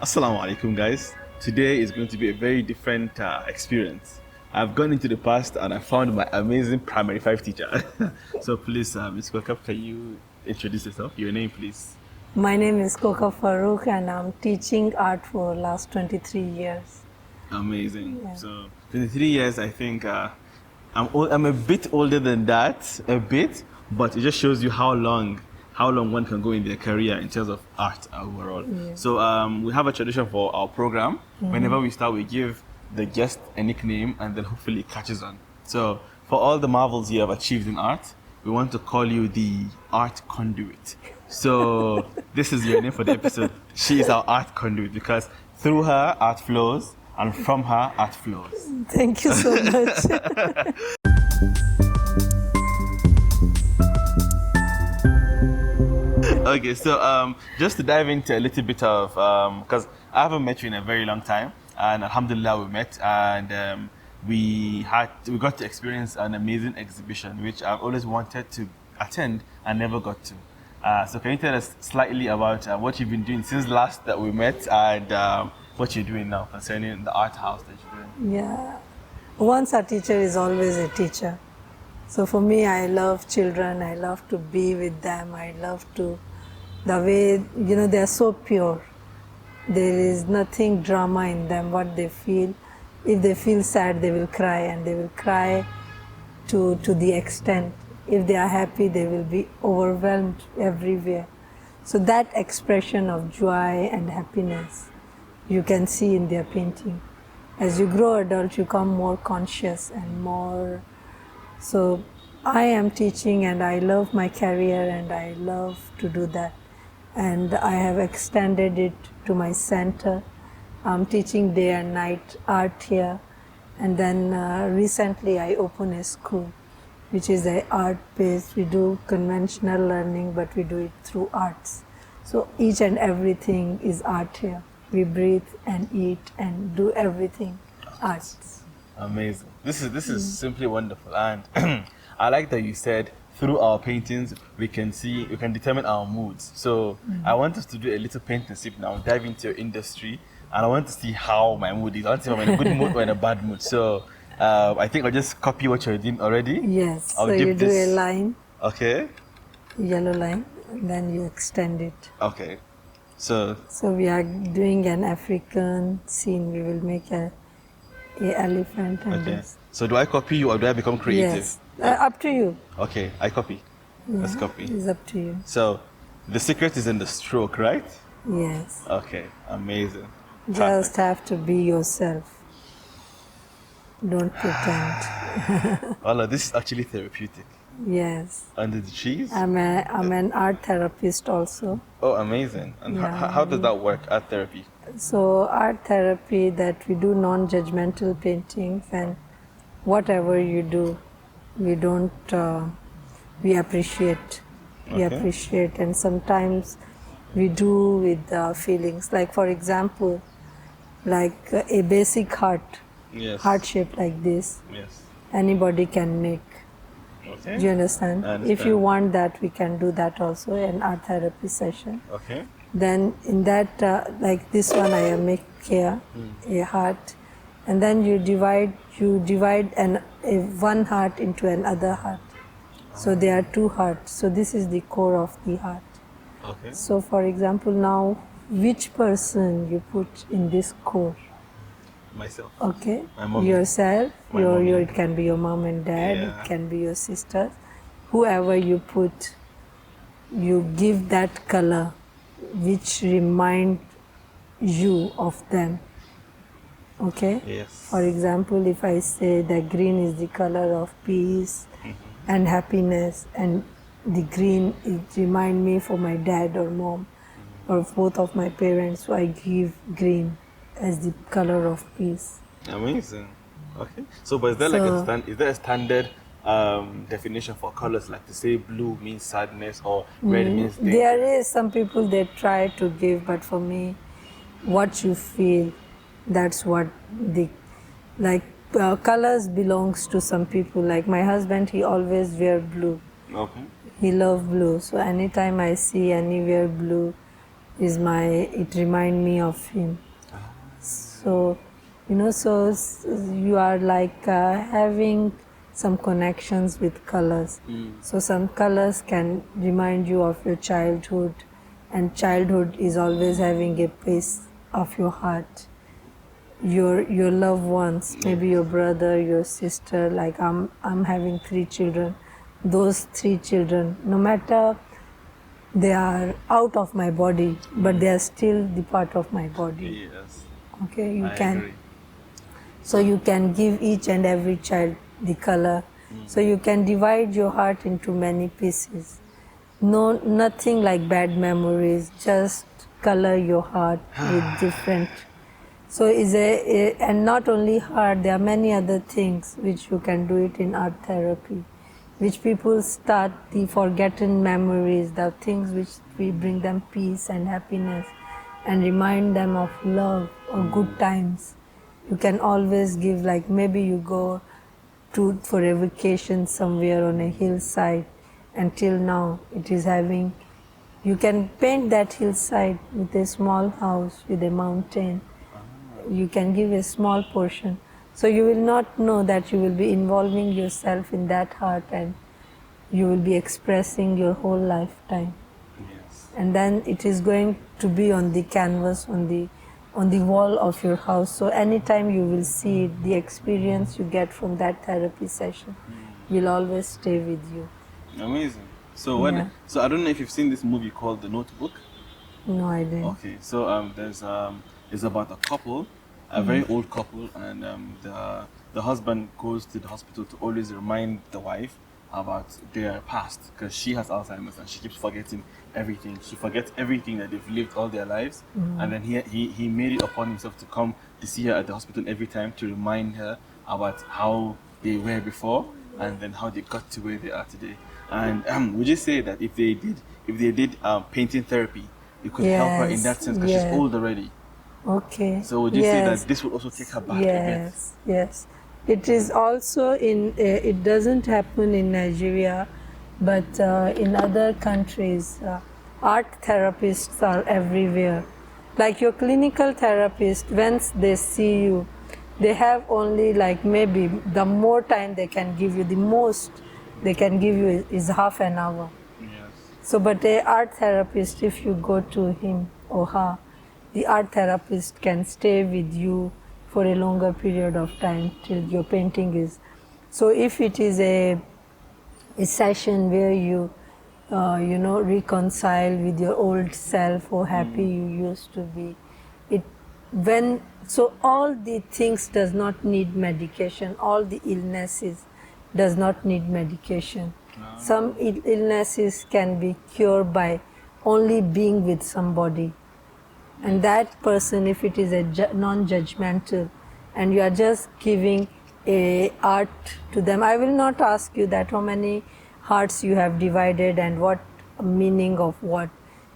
Assalamu alaikum, guys. Today is going to be a very different experience. I've gone into the past and I found my amazing primary five teacher. So please, Ms. Kokab, can you introduce yourself? Your name, please. My name is Kokab Faroukh and I'm teaching art for last 23 years. Amazing. Yeah. So 23 years, I think I'm a bit older than that, a bit, but it just shows you how long one can go in their career in terms of art overall. Yeah. So we have a tradition for our program. Whenever we start, we give the guest a nickname and then hopefully it catches on. So for all the marvels you have achieved in art, we want to call you the art conduit. So this is your name for the episode. She is our art conduit because through her art flows and from her art flows. Thank you so much. Okay, so just to dive into a little bit of, because I haven't met you in a very long time, and alhamdulillah we met, and we got to experience an amazing exhibition which I've always wanted to attend and never got to. So can you tell us slightly about what you've been doing since last that we met, and what you're doing now concerning the art house that you're doing? Yeah. Once a teacher is always a teacher. So for me, I love children. I love to be with them. I love to, the way, they are so pure. There is nothing drama in them, what they feel. If they feel sad, they will cry, and they will cry to the extent. If they are happy, they will be overwhelmed everywhere. So that expression of joy and happiness, you can see in their painting. As you grow adult, you become more conscious and more. So I am teaching and I love my career and I love to do that. And I have extended it to my center. I'm teaching day and night art here. And then recently I opened a school, which is a art-based. We do conventional learning, but we do it through arts. So each and everything is art here. We breathe and eat and do everything arts. Amazing. This is simply wonderful, and I like that you said through our paintings we can determine our moods. So I want us to do a little paint and sip now, dive into your industry, and I want to see how my mood is. I want to see if I'm in a good mood or in a bad mood. So I think I'll just copy what you're doing already. Yes. I'll so you do this. a line. Okay. Yellow line, and then you extend it. Okay. So we are doing an African scene. We will make a elephant and okay. this. So do I copy you or do I become creative? Yes, up to you. Okay, I copy. Yeah, Let's copy. It's up to you. So the secret is in the stroke, right? Yes. Okay, amazing. Just have to be yourself. Don't pretend. Wallah, this is actually therapeutic. Yes. Under the trees? I'm an art therapist also. Oh, amazing. And Yeah. how does that work, art therapy? So art therapy, that we do non-judgmental paintings, and whatever you do, we don't, we appreciate. We Okay. appreciate, and sometimes we do with feelings. Like for example, like a basic heart, Yes. heart shape like this, Yes. anybody can make. Okay. Do you understand? I If you understand. want that, we can do that also, an art therapy session. Okay. Then in that, like this one I am make here, a heart, and then you divide one heart into another heart. So there are two hearts. So this is the core of the heart. Okay. So for example, now which person you put in this core? Myself. Okay, My mom. yourself. My mommy. It can be your mom and dad. Yeah. It can be your sisters. Whoever you put, you give that color which remind you of them. Okay. Yes. For example, if I say that green is the color of peace and happiness, and the green, it remind me for my dad or mom or both of my parents, so I give green as the color of peace. Amazing. Okay. So, but is there is there a standard definition for colors, like to say blue means sadness or red means danger? There is some people that try to give, but for me, what you feel, that's what the, like colors belongs to some people. Like my husband, he always wear blue. Okay. He love blue. So anytime I see anywhere blue, it remind me of him. So, so you are like having some connections with colors. So some colors can remind you of your childhood, and childhood is always having a place of your heart. Your loved ones, maybe your brother, your sister. Like I'm having 3 children. Those 3 children, no matter they are out of my body, but they are still the part of my body. Yes. Okay, I agree. so you can give each and every child the color. So you can divide your heart into many pieces. No, nothing like bad memories. Just color your heart with different. So and not only heart. There are many other things which you can do it in art therapy, which people start the forgotten memories, the things which we bring them peace and happiness, and remind them of love or good times. You can always give, like maybe you go for a vacation somewhere on a hillside, and till now it is having, you can paint that hillside with a small house with a mountain. You can give a small portion. So you will not know that you will be involving yourself in that heart, and you will be expressing your whole lifetime. Yes. And then it is going to be on the canvas, on the wall of your house. So anytime you will see it, the experience you get from that therapy session will always stay with you. Amazing. So Yeah. so I don't know if you've seen this movie called The Notebook. No, I didn't. Okay, so it's about a couple, a very old couple, and the husband goes to the hospital to always remind the wife about their past, because she has Alzheimer's and she keeps forgetting everything. She forgets everything that they've lived all their lives, and then he made it upon himself to come to see her at the hospital every time to remind her about how they were before and then how they got to where they are today. And would you say that if they did painting therapy, it could help her in that sense, because she's old already? Okay. So would you say that this would also take her back a bit? Yes. It is also it doesn't happen in Nigeria, but in other countries, art therapists are everywhere. Like your clinical therapist, once they see you, they have only like maybe the more time they can give you, the most they can give you is half an hour. Yes. So, but a art therapist, if you go to him or her, the art therapist can stay with you for a longer period of time till your painting is. So, if it is a session where you, reconcile with your old self or happy you used to be, so all the things does not need medication. All the illnesses does not need medication. Some illnesses can be cured by only being with somebody. And that person, if it is a non-judgmental, and you are just giving a art to them, I will not ask you that how many hearts you have divided and what meaning of what.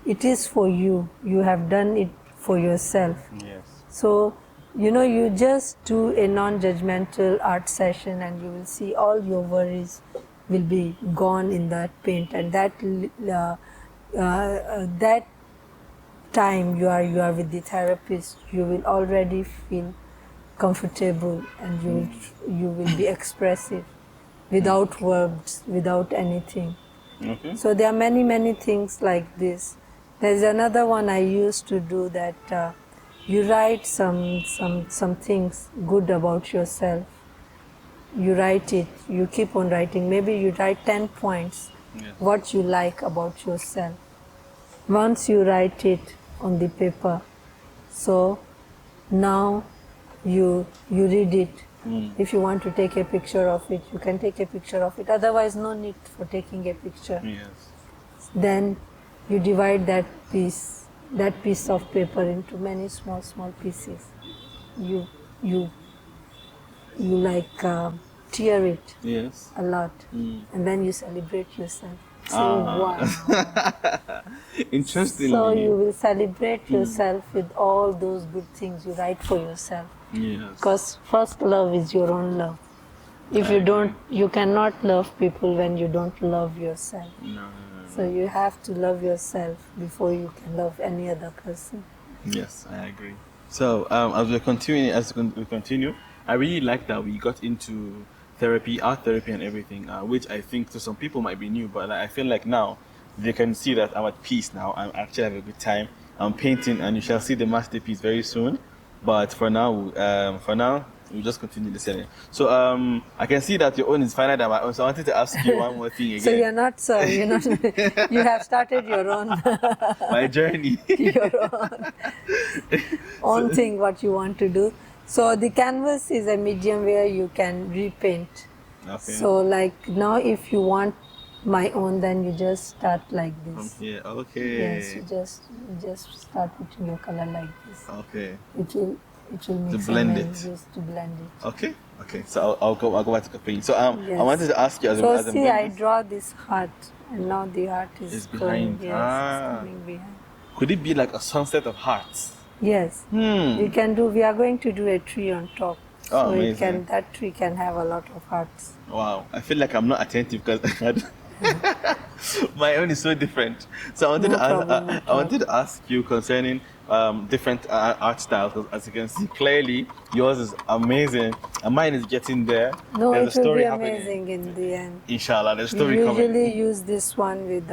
It is for you. You have done it for yourself. Yes. So, you just do a non-judgmental art session, and you will see all your worries will be gone in that paint, and that time you are with the therapist, you will already feel comfortable, and you will be expressive without words, without anything. Okay. So there are many things like this. There's another one I used to do, that you write some things good about yourself. You write it, you keep on writing. Maybe you write 10 points, what you like about yourself. Once you write it on the paper, so now you read it. If you want to take a picture of it, you can take a picture of it. Otherwise, no need for taking a picture. Yes. Then you divide that piece of paper into many small pieces. You like tear it a lot, and then you celebrate yourself. Say, wow. Interestingly. So you will celebrate yourself with all those good things you write for yourself. Yes. Because first love is your own love. If you don't, you cannot love people when you don't love yourself. No. So you have to love yourself before you can love any other person. Yes, I agree. So as we continue, I really like that we got into therapy, art therapy, and everything, which I think to some people might be new, but I feel like now they can see that I'm at peace now. I'm actually having a good time. I'm painting, and you shall see the masterpiece very soon. But for now, we'll just continue the selling. So I can see that your own is finer than my own. So I wanted to ask you one more thing again. So you're not, you have started your own, My journey. your own thing, what you want to do. So the canvas is a medium where you can repaint. Okay. So like now if you want my own, then you just start like this. From here, okay. Yes, you just start putting your color like this. Okay. It will mix blend and it. just to blend it. Okay. Okay. So I'll go back to the paint. So Yes. I wanted to ask you as So a see, I draw this heart, and now the heart is It's going, behind. yes, Ah. it's coming behind. Could it be like a sunset of hearts? Yes. We are going to do a tree on top. Oh, So amazing. that tree can have a lot of hearts. Wow. I feel like I'm not attentive because my own is so different. So I wanted to ask you concerning different art styles. 'Cause as you can see clearly, yours is amazing, and mine is getting there. No, There's it will be happening. amazing in the end. Inshallah, there's a We story usually coming. use this one with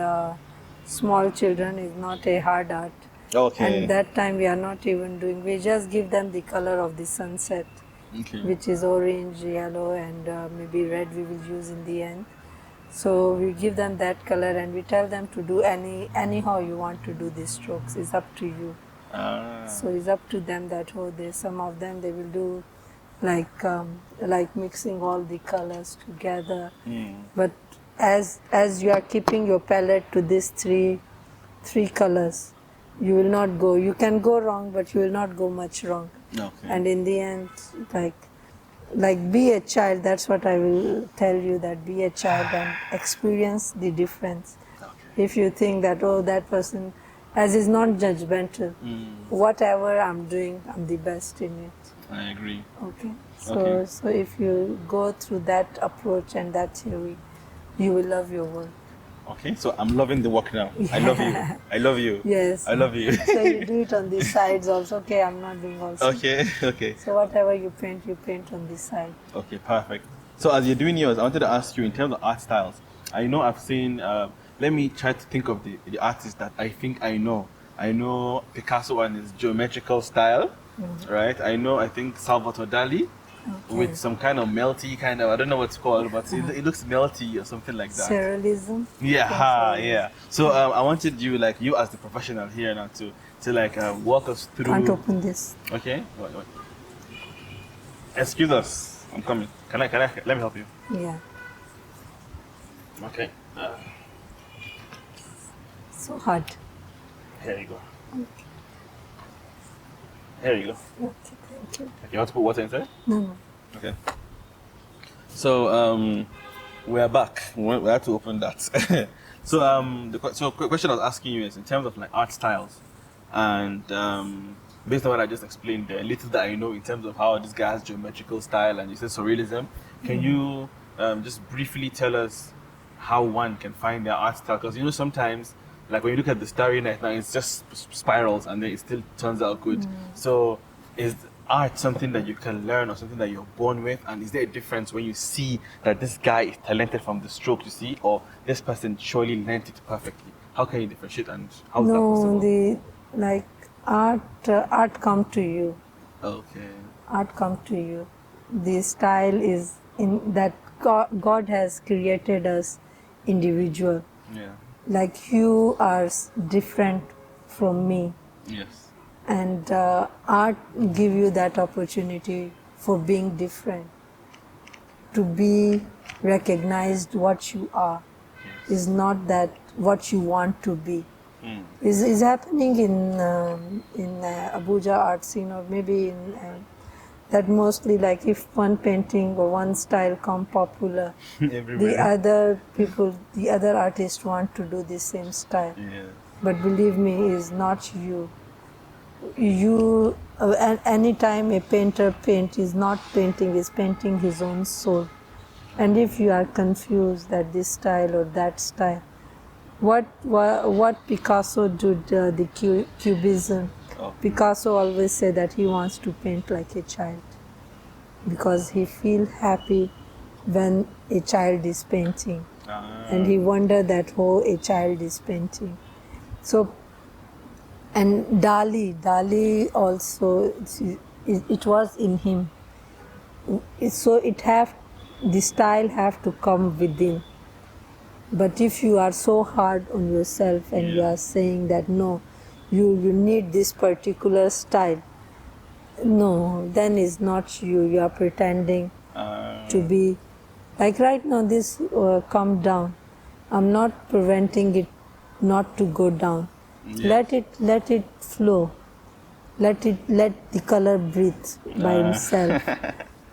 small children. It's not a hard art. Okay. And that time we are not even doing, we just give them the color of the sunset, Okay. which is orange, yellow, and maybe red we will use in the end. So we give them that color and we tell them to do anyhow you want to do these strokes. It's up to you. So it's up to them that some of them they will do like mixing all the colors together. But as you are keeping your palette to these three colors, you will not go. You can go wrong, but you will not go much wrong. Okay. And in the end, like be a child. That's what I will tell you. That be a child and experience the difference. Okay. If you think that that person, as is not judgmental, whatever I'm doing, I'm the best in it. I agree. Okay. Okay. So if you go through that approach and that theory, you will love your work. Okay, so I'm loving the work now. I love you. I love you. Yes. I love you. So you do it on the sides also. Okay, I'm not doing also. Okay, okay. So whatever you paint on the side. Okay, perfect. So as you're doing yours, I wanted to ask you in terms of art styles. I know I've seen, let me try to think of the artists that I think I know. I know Picasso and his geometrical style, right? I think Salvatore Dali. Okay. With some kind of melty kind of, I don't know what it's called, but it looks melty or something like that. Surrealism. Yeah, yeah. So I wanted you, like you as the professional here now, to walk us through. Can't open this. Okay. Wait. Excuse us. I'm coming. Can I? Let me help you. Yeah. Okay. So hard. Here you go. Here you go. Okay, thank you. You want to put water inside? No. Okay. So we are back. We had to open that. So the question I was asking you is in terms of like art styles, and based on what I just explained, the little that I know in terms of how this guy has geometrical style, and you said surrealism. Can you just briefly tell us how one can find their art style? Because sometimes, like when you look at the Starry Night now, it's just spirals, and then it still turns out good. So is art something that you can learn or something that you're born with? And is there a difference when you see that this guy is talented from the stroke you see, or this person surely learned it perfectly? How can you differentiate, and how is that possible? Art come to you. Okay. Art come to you. The style is in that God has created us individual. Yeah. Like you are different from me. Yes. And art give you that opportunity for being different, to be recognized what you are. Yes. Is not that what you want to be. Is happening in Abuja art scene, or maybe in that mostly, like if one painting or one style come popular, the other artists want to do the same style. Yeah. But believe me, is not you. Anytime a painter paints, is not painting, is painting his own soul. And if you are confused that this style or that style, what Picasso did, the Cubism. Oh. Picasso always said that he wants to paint like a child because he feels happy when a child is painting, and he wondered that how a child is painting. So, and Dali also, it was in him. So the style have to come within. But if you are so hard on yourself and you are saying that no, you need this particular style, no, then it's not you. You are pretending to be. Like right now, this come down. I'm not preventing it not to go down. Let it flow. Let the color breathe by himself.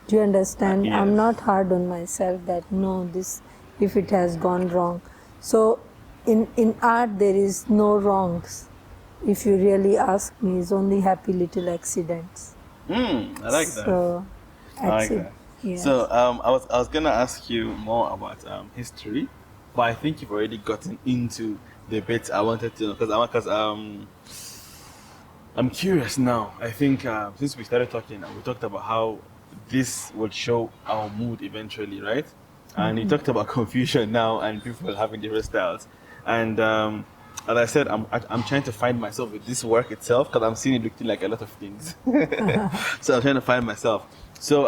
Do you understand? Yes. I'm not hard on myself that no, this, if it has gone wrong. So in art there is no wrongs. If you really ask me, it's only happy little accidents. I like that. So, I like that. Yes. So I was gonna ask you more about history, but I think you've already gotten into the bits I wanted to know because I'm curious now. I think since we started talking, we talked about how this would show our mood eventually, right? And you talked about confusion now and people having different styles. And as I said, I'm trying to find myself with this work itself because I'm seeing it looking like a lot of things. So I'm trying to find myself. So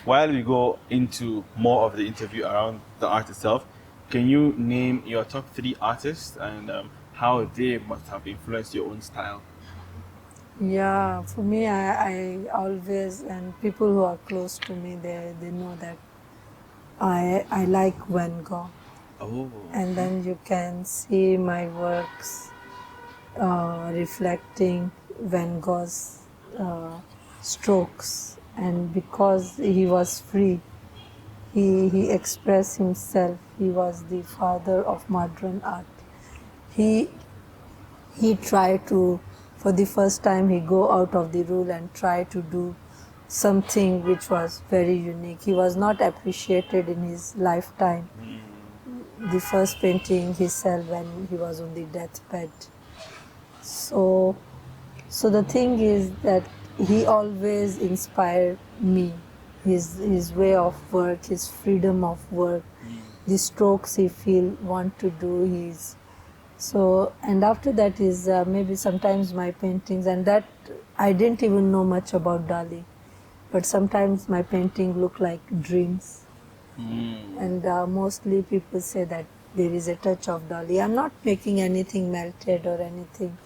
while we go into more of the interview around the art itself, can you name your top 3 artists and how they must have influenced your own style? Yeah, for me, I always, and people who are close to me, they know that I like Van Gogh. Oh. And then you can see my works reflecting Van Gogh's strokes. And because he was free, he expressed himself. He was the father of modern art. He tried to, for the first time, he go out of the rule and try to do something which was very unique. He was not appreciated in his lifetime. The first painting he sold when he was on the deathbed. So the thing is that he always inspired me. His way of work, his freedom of work, the strokes he want to do. So, and after that is maybe sometimes my paintings, and that I didn't even know much about Dali, but sometimes my painting look like dreams. And mostly people say that there is a touch of Dali. I'm not making anything melted or anything,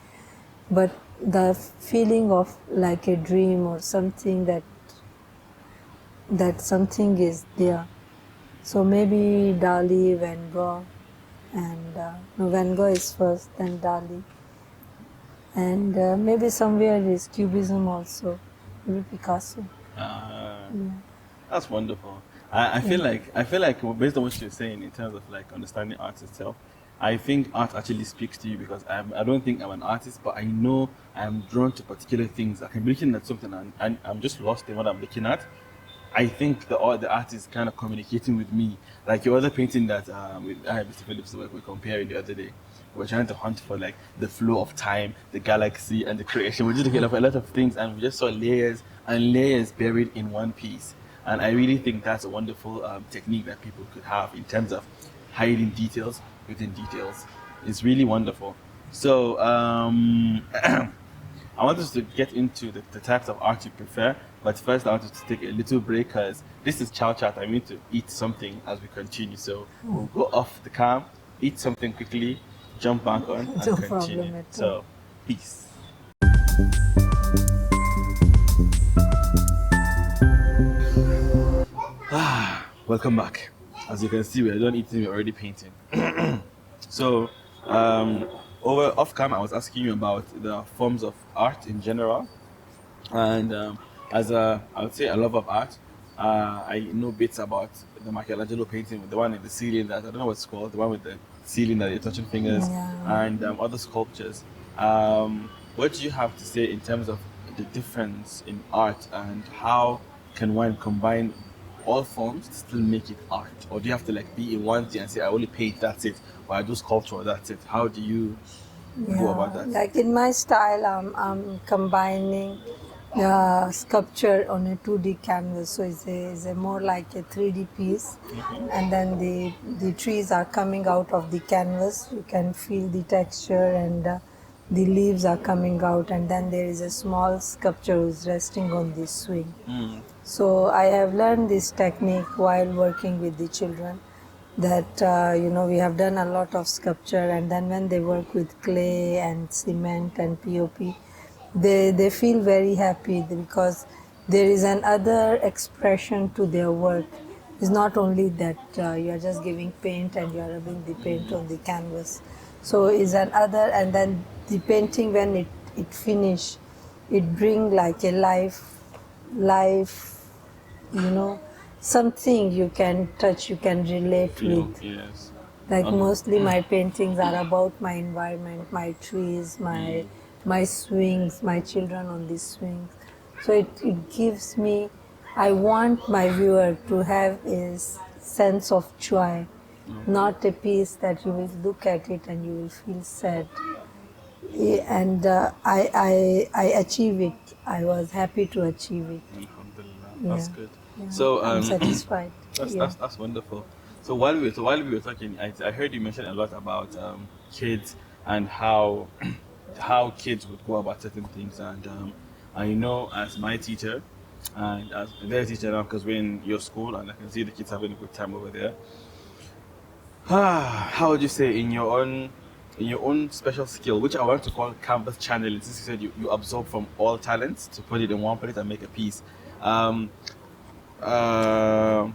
but the feeling of like a dream or something that something is there. So maybe Dali, Van Gogh, and no, Van Gogh is first, then Dali, and maybe somewhere is Cubism also, maybe Picasso. That's wonderful. I feel like based on what you're saying in terms of like understanding art itself, I think art actually speaks to you because I don't think I'm an artist, but I know I'm drawn to particular things. I can be looking at something and I'm just lost in what I'm looking at. I think the art is kind of communicating with me. Like your other painting that with Mr. Phillips' work we're comparing the other day. We're trying to hunt for like the flow of time, the galaxy, and the creation. We're just looking at a lot of things, and we just saw layers and layers buried in one piece. And I really think that's a wonderful technique that people could have in terms of hiding details within details. It's really wonderful. So I want us to get into the types of art you prefer, but first I want us to take a little break because this is Chow Chat. I need to eat something as we continue. So we'll go off the cam, eat something quickly, jump back on, and No continue. problem at all. So, peace. Welcome back. As you can see, we're done eating, we're already painting. So, over off cam, I was asking you about the forms of art in general, and as I would say a lover of art, I know bits about the Michelangelo painting, the one in the ceiling that I don't know what's called, the one with the ceiling that you're touching fingers, and other sculptures. What do you have to say in terms of the difference in art and how can one combine all forms to still make it art? Or do you have to like be in one thing and say, I only paint, that's it, or I do sculpture, that's it? How do you go about Yeah, that? like in my style, I'm combining sculpture on a 2D canvas, so it's a more like a 3D piece, and then the trees are coming out of the canvas. You can feel the texture, and the leaves are coming out, and then there is a small sculpture who's resting on the swing. Mm. So I have learned this technique while working with the children, that we have done a lot of sculpture, and then when they work with clay and cement and pop, they feel very happy because there is another expression to their work. It's not only that you are just giving paint and you are rubbing the paint on the canvas. So is another, and then the painting, when it finish, it bring like a life, something you can touch, you can relate Feel, with. yes. Like Okay. mostly my paintings are about my environment, my trees, my swings, my children on these swings. So it gives me, I want my viewer to have a sense of joy, not a piece that you will look at it and you will feel sad. And I achieve it. I was happy to achieve it. Alhamdulillah. That's Yeah, good. yeah. So I'm satisfied. that's, Yeah. that's wonderful. So while we were talking, I heard you mention a lot about kids and how how kids would go about certain things, and I know as my teacher and as their teacher now, because we're in your school and I can see the kids having a good time over there. How would you say in your own special skill, which I want to call canvas channeling, since you said you absorb from all talents to put it in one place and make a piece. Um, uh,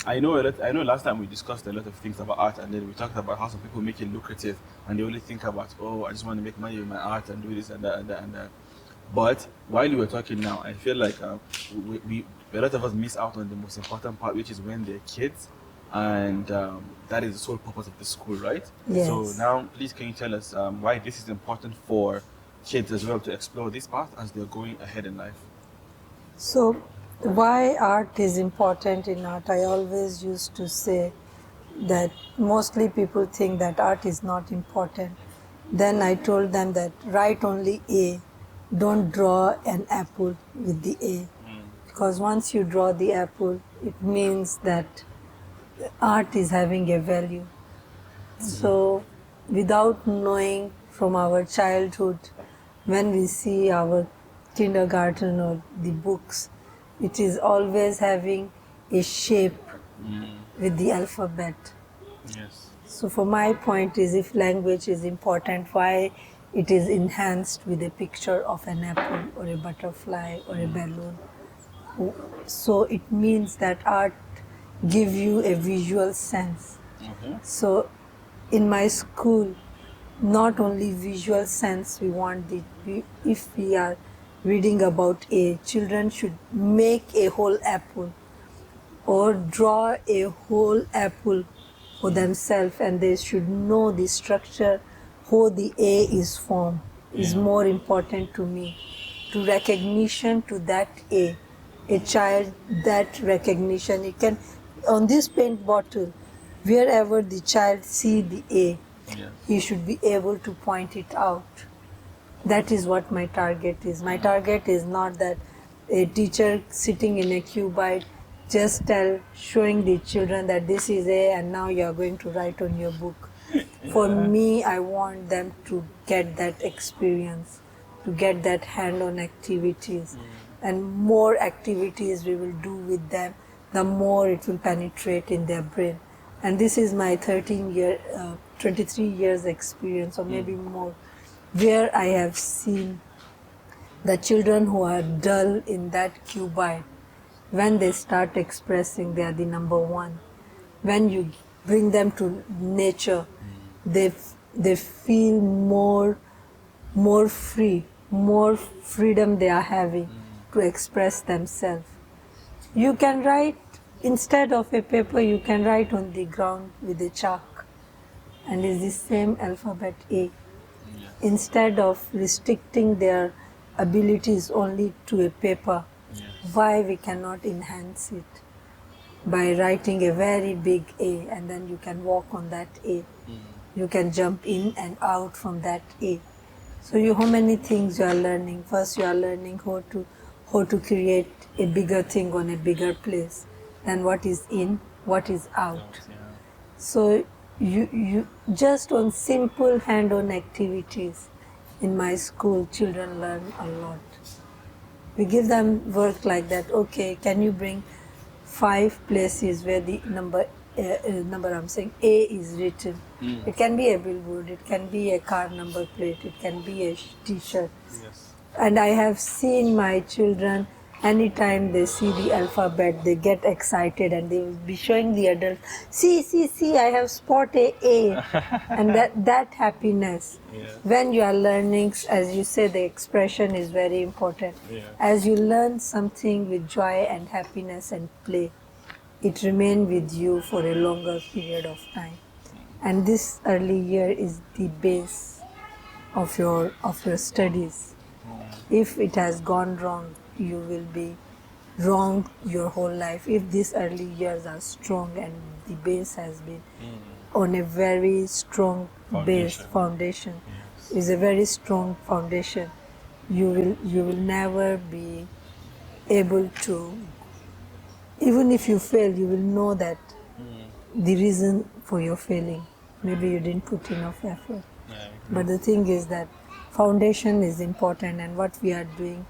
I know I know last time we discussed a lot of things about art, and then we talked about how some people make it lucrative and they only think about, oh, I just want to make money with my art and do this and that and that and that. But while you were talking now, I feel like we a lot of us miss out on the most important part, which is when they're kids, and that is the sole purpose of the school, right? Yes. So now, please, can you tell us why this is important for kids as well to explore this path as they're going ahead in life? So, why art is important in art? I always used to say that mostly people think that art is not important. Then I told them that write only A, don't draw an apple with the A. Because once you draw the apple, it means that art is having a value. So, without knowing from our childhood, when we see our kindergarten or the books, it is always having a shape with the alphabet. Yes. So, for my point is, if language is important, why it is enhanced with a picture of an apple or a butterfly or a balloon? So it means that art give you a visual sense. Okay. So in my school, not only visual sense we want, if we are reading about a, children should make a whole apple or draw a whole apple for themselves, and they should know the structure, how the A is formed is more important to me. To recognition to that a child, that recognition, it can, on this paint bottle, wherever the child see the A, Yes. he should be able to point it out. That is what my target is. My target is not that a teacher sitting in a cubite just showing the children that this is A and now you are going to write on your book. For me, I want them to get that experience, to get that hand-on activities. And more activities we will do with them, the more it will penetrate in their brain. And this is my 23 years experience, or maybe more, where I have seen the children who are dull in that cubite, when they start expressing, they are the number one. When you bring them to nature, they feel more free, more freedom they are having to express themselves. You can write, instead of a paper, you can write on the ground with a chalk, and it's the same alphabet A. Instead of restricting their abilities only to a paper, why we cannot enhance it? by writing a very big A, and then you can walk on that A. You can jump in and out from that A. So how many things you are learning? First you are learning how to create a bigger thing on a bigger place. Then what is in, what is out. So you just on simple hand-on activities in my school, children learn a lot. We give them work like that. Okay, can you bring 5 places where the number I'm saying A is written. It can be a billboard, it can be a car number plate, it can be a t-shirt. Yes. And I have seen my children, anytime they see the alphabet, they get excited and they will be showing the adults, see, I have spotted A. And that happiness, when you are learning, as you say, the expression is very important. As you learn something with joy and happiness and play, it remains with you for a longer period of time. And this early year is the base of your studies. If it has gone wrong, you will be wrong your whole life. If these early years are strong and the base has been on a very strong foundation, is a very strong foundation, you will never be able to, even if you fail, you will know that the reason for your failing, maybe you didn't put enough effort. But the thing is that foundation is important, and what we are doing,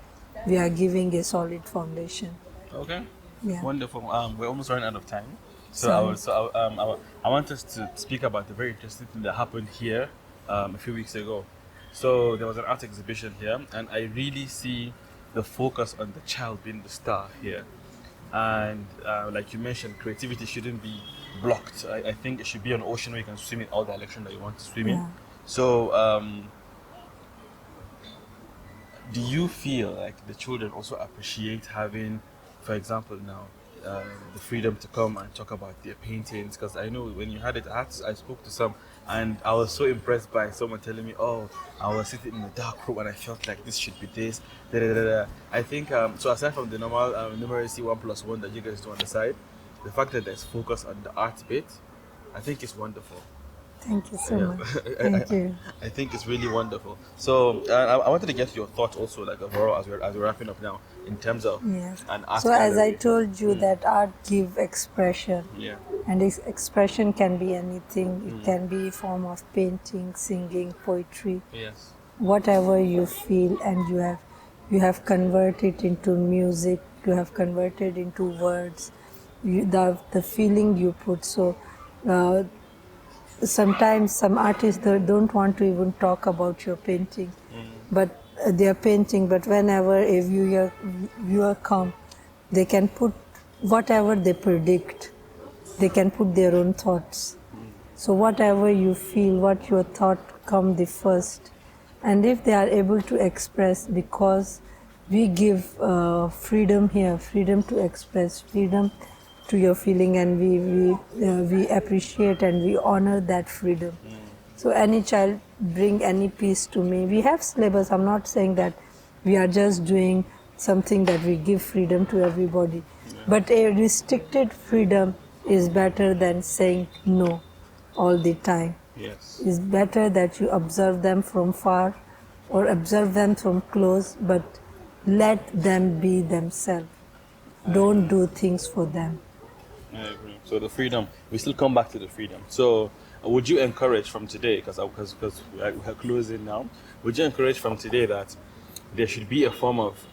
we are giving a solid foundation. Okay. Yeah. Wonderful. We're almost running out of time. Sorry. I want us to speak about the very interesting thing that happened here a few weeks ago. So there was an art exhibition here, and I really see the focus on the child being the star here. And like you mentioned, creativity shouldn't be blocked. I think it should be an ocean where you can swim in all directions that you want to swim in. So do you feel like the children also appreciate having, for example, now the freedom to come and talk about their paintings? Because I know when you had it, I spoke to some, and I was so impressed by someone telling me, oh, I was sitting in a dark room and I felt like this should be this. Da, da, da, da. I think, so aside from the normal numeracy 1+1 that you guys do on the side, the fact that there's focus on the art bit, I think is wonderful. Thank you so much. Thank you. I think it's really wonderful. So I wanted to get your thoughts also, like overall, as we're wrapping up now, in terms of an art So as I gallery. told you, that art give expression. Yeah. And this expression can be anything. It can be a form of painting, singing, poetry, Yes. whatever you feel, and you have converted into music, you have converted into words, the feeling you put. So sometimes some artists don't want to even talk about your painting, but they are painting. But whenever a viewer come, they can put whatever they predict. They can put their own thoughts. So whatever you feel, what your thought come the first, and if they are able to express, because we give freedom here, freedom to express, freedom to your feeling, and we appreciate and we honor that freedom. So any child bring any piece to me. We have syllabus. I'm not saying that we are just doing something that we give freedom to everybody, but a restricted freedom is better than saying no all the time. Yes. It's better that you observe them from far or observe them from close, but let them be themselves. Don't do things for them. I agree. So the freedom, we still come back to the freedom. So would you encourage from today, because we're closing now, would you encourage from today that there should be a form of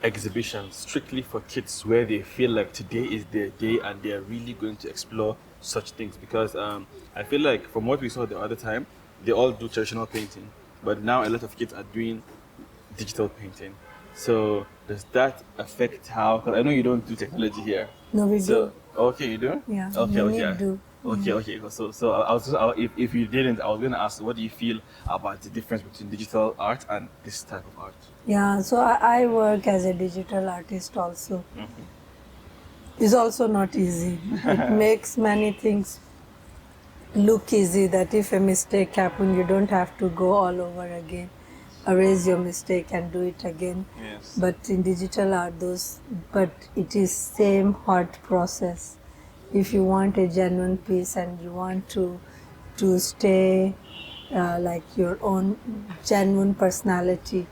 exhibition strictly for kids where they feel like today is their day and they're really going to explore such things? Because I feel like from what we saw the other time, they all do traditional painting, but now a lot of kids are doing digital painting. So does that affect how, because I know you don't do technology here. No, we do. Okay, you do? Yeah, Okay, we okay. do. Okay. So if you didn't, I was going to ask, what do you feel about the difference between digital art and this type of art? Yeah, so I work as a digital artist also. It's also not easy. It makes many things look easy, that if a mistake happens, you don't have to go all over again. erase your mistake and do it again. Yes. But in digital art, but it is same hard process. If you want a genuine piece and you want to stay like your own genuine personality,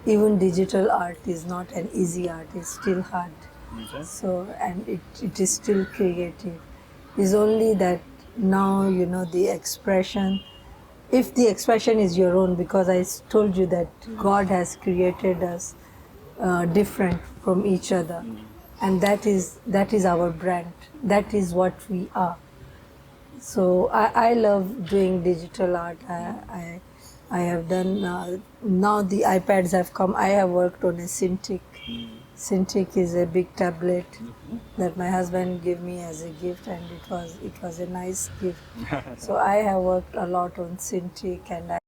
even digital art is not an easy art. It's still hard. Okay. So, and it is still creative. It's only that now, the expression, if the expression is your own, because I told you that God has created us different from each other, and that is our brand. That is what we are. So I love doing digital art. I have done, now the iPads have come. I have worked on a Cintiq. Cintiq is a big tablet that my husband gave me as a gift, and it was a nice gift. So I have worked a lot on Cintiq, and